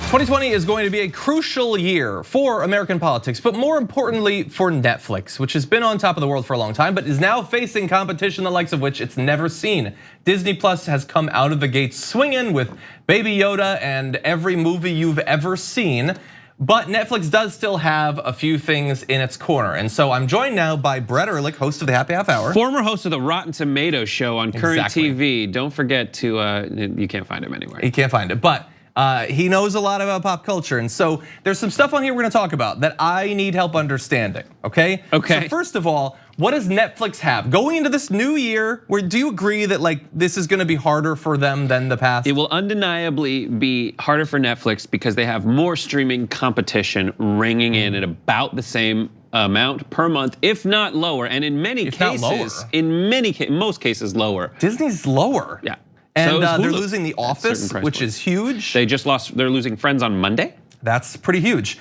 2020 is going to be a crucial year for American politics, but more importantly for Netflix, which has been on top of the world for a long time, but is now facing competition the likes of which it's never seen. Disney Plus has come out of the gates swinging with Baby Yoda and every movie you've ever seen. But Netflix does still have a few things in its corner. And so I'm joined now by Brett Ehrlich, host of the Happy Half Hour. Former host of the Rotten Tomatoes show on Current TV. Don't forget to, you can't find him anywhere. You can't find it, but he knows a lot about pop culture. And so there's some stuff on here we're gonna talk about that I need help understanding, okay? Okay. So first of all, what does Netflix have? Going into this new year, do you agree that like this is gonna be harder for them than the past? It will undeniably be harder for Netflix because they have more streaming competition ringing in at about the same amount per month, if not lower, and in many cases, most cases lower. Disney's lower. Yeah. And So they're losing The Office, which is huge. They just lost, they're losing Friends on Monday. That's pretty huge.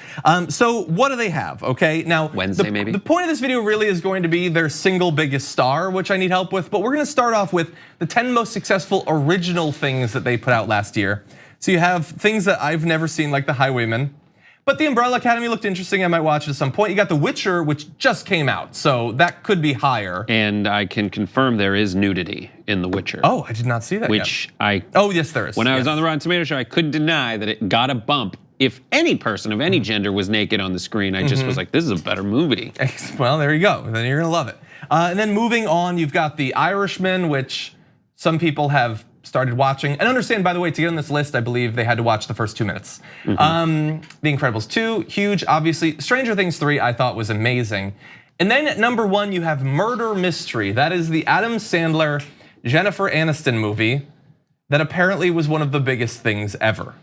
So what do they have, okay? Now, Wednesday maybe? The point of this video really is going to be their single biggest star, which I need help with, but we're gonna start off with the 10 most successful original things that they put out last year. So you have things that I've never seen, like The Highwayman, but The Umbrella Academy looked interesting, I might watch it at some point. You got The Witcher, which just came out, so that could be higher. And I can confirm there is nudity in The Witcher. Oh, I did not see that yet. Oh yes, there is. When I was on the Rotten Tomatoes show, I couldn't deny that it got a bump. If any person of any gender was naked on the screen, I just was like, this is a better movie. Well, there you go, then you're gonna love it. And then moving on, you've got The Irishman, which some people have started watching. And understand, by the way, to get on this list, I believe they had to watch the first 2 minutes. The Incredibles 2, huge, obviously. Stranger Things 3, I thought was amazing. And then at number 1, you have Murder Mystery. That is the Adam Sandler, Jennifer Aniston movie that apparently was one of the biggest things ever.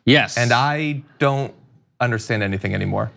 Yes. And I don't understand anything anymore.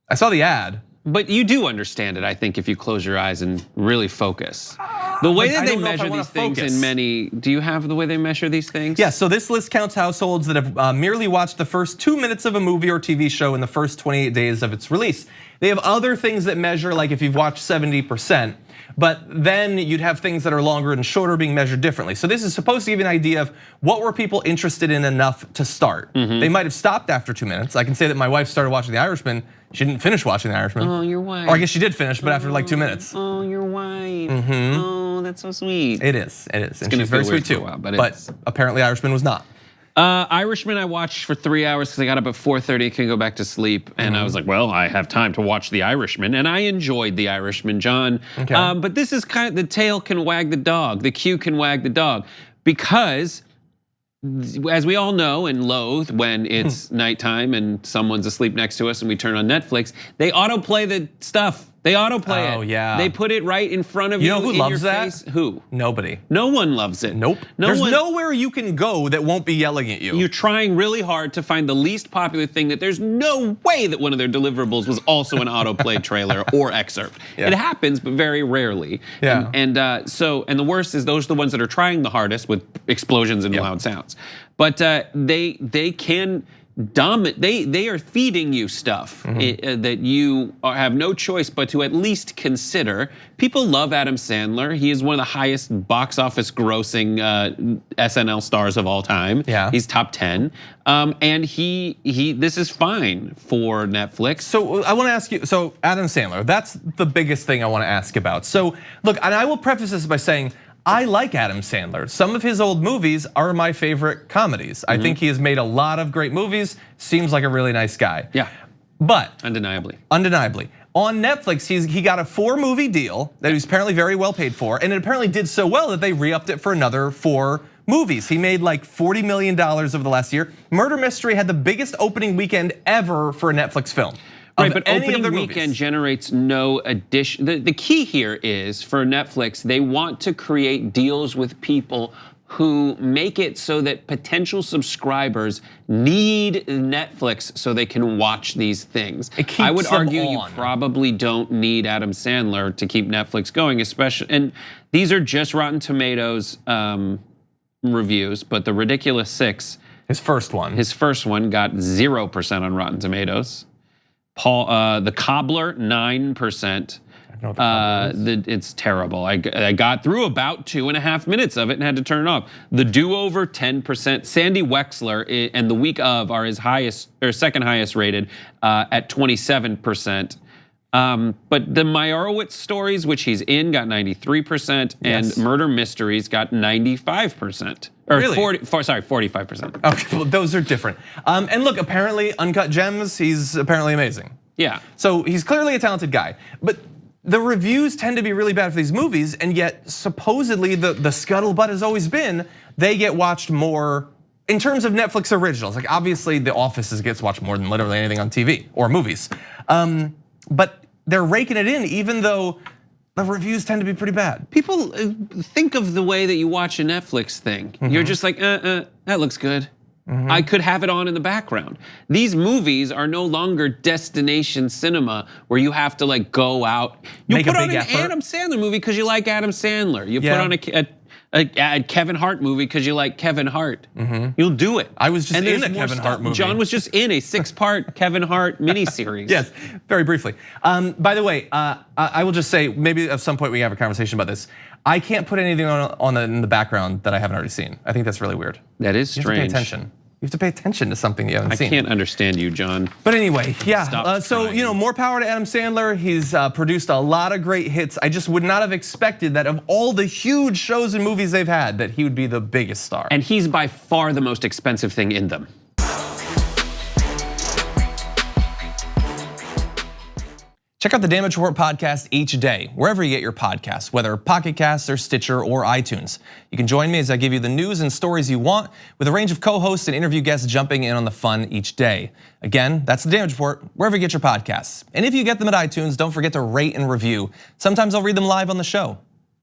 I saw the ad. But you do understand it, I think, if you close your eyes and really focus. The way that they measure these things in many, do you have the way they measure these things? Yeah, so this list counts households that have merely watched the first 2 minutes of a movie or TV show in the first 28 days of its release. They have other things that measure, like if you've watched 70%, but then you'd have things that are longer and shorter being measured differently. So this is supposed to give you an idea of what were people interested in enough to start. They might have stopped after 2 minutes. I can say that my wife started watching The Irishman. She didn't finish watching The Irishman. Oh, your wife. Or I guess she did finish, but after like 2 minutes. Oh, your wife. Oh, that's so sweet. It is, and she's very sweet too. But apparently Irishman was not. Irishman I watched for 3 hours because I got up at 4:30, couldn't go back to sleep. And I was like, well, I have time to watch The Irishman. And I enjoyed The Irishman, John. Okay. But this is kind of, the tail can wag the dog, the cue can wag the dog. Because as we all know and loathe when it's nighttime and someone's asleep next to us and we turn on Netflix, they autoplay the stuff. They autoplay it. Oh yeah. They put it right in front of you. You know who in loves your that? face. Who? Nobody. No one loves it. Nope. There's nowhere you can go that won't be yelling at you. You're trying really hard to find the least popular thing that there's no way that one of their deliverables was also an autoplay trailer or excerpt. Yeah. It happens, but very rarely. Yeah. And the worst is those are the ones that are trying the hardest with explosions and loud sounds. But they can dominate. They are feeding you stuff that you have no choice but to at least consider. People love Adam Sandler. He is one of the highest box office grossing SNL stars of all time. Yeah. He's top 10. And this is fine for Netflix. So I want to ask you, so Adam Sandler, that's the biggest thing I want to ask about. So look, and I will preface this by saying, I like Adam Sandler. Some of his old movies are my favorite comedies. I think he has made a lot of great movies. Seems like a really nice guy. Yeah. But undeniably. On Netflix, he got a 4-movie deal that he was apparently very well paid for, and it apparently did so well that they re-upped it for another 4 movies. He made like $40 million over the last year. Murder Mystery had the biggest opening weekend ever for a Netflix film. Right, but opening weekend generates no addition. The key here is for Netflix, they want to create deals with people who make it so that potential subscribers need Netflix so they can watch these things. I would argue you probably don't need Adam Sandler to keep Netflix going, especially, and these are just Rotten Tomatoes reviews, but the Ridiculous Six, his first one got 0% on Rotten Tomatoes. The Cobbler, 9%. It's terrible. I got through about 2.5 minutes of it and had to turn it off. The Do-Over, 10%. Sandy Wexler and The Week Of are his highest or second highest rated at 27%. But the Meyerowitz stories, which he's in, got 93%, and Murder Mysteries got 95%. Or really? 45%. Okay, well, those are different. And look, apparently, Uncut Gems, he's apparently amazing. Yeah. So he's clearly a talented guy, but the reviews tend to be really bad for these movies, and yet supposedly the scuttlebutt has always been they get watched more in terms of Netflix originals. Like obviously The Office gets watched more than literally anything on TV or movies. But they're raking it in even though the reviews tend to be pretty bad. People think of the way that you watch a Netflix thing. You're just like, that looks good. I could have it on in the background. These movies are no longer destination cinema where you have to like go out. You put on an Adam Sandler movie because you like Adam Sandler. You put on a Kevin Hart movie because you like Kevin Hart. You'll do it. I was just in a Kevin Hart movie. John was just in a 6-part Kevin Hart miniseries. Yes, very briefly. By the way, I will just say maybe at some point we can have a conversation about this. I can't put anything in the background that I haven't already seen. I think that's really weird. That is strange. You have to pay attention. You have to pay attention to something you haven't seen. I can't understand you, John. But anyway, yeah. So more power to Adam Sandler. He's produced a lot of great hits. I just would not have expected that of all the huge shows and movies they've had, that he would be the biggest star. And he's by far the most expensive thing in them. Check out the Damage Report podcast each day, wherever you get your podcasts, whether Pocket Casts or Stitcher or iTunes. You can join me as I give you the news and stories you want, with a range of co-hosts and interview guests jumping in on the fun each day. Again, that's the Damage Report, wherever you get your podcasts. And if you get them at iTunes, don't forget to rate and review. Sometimes I'll read them live on the show.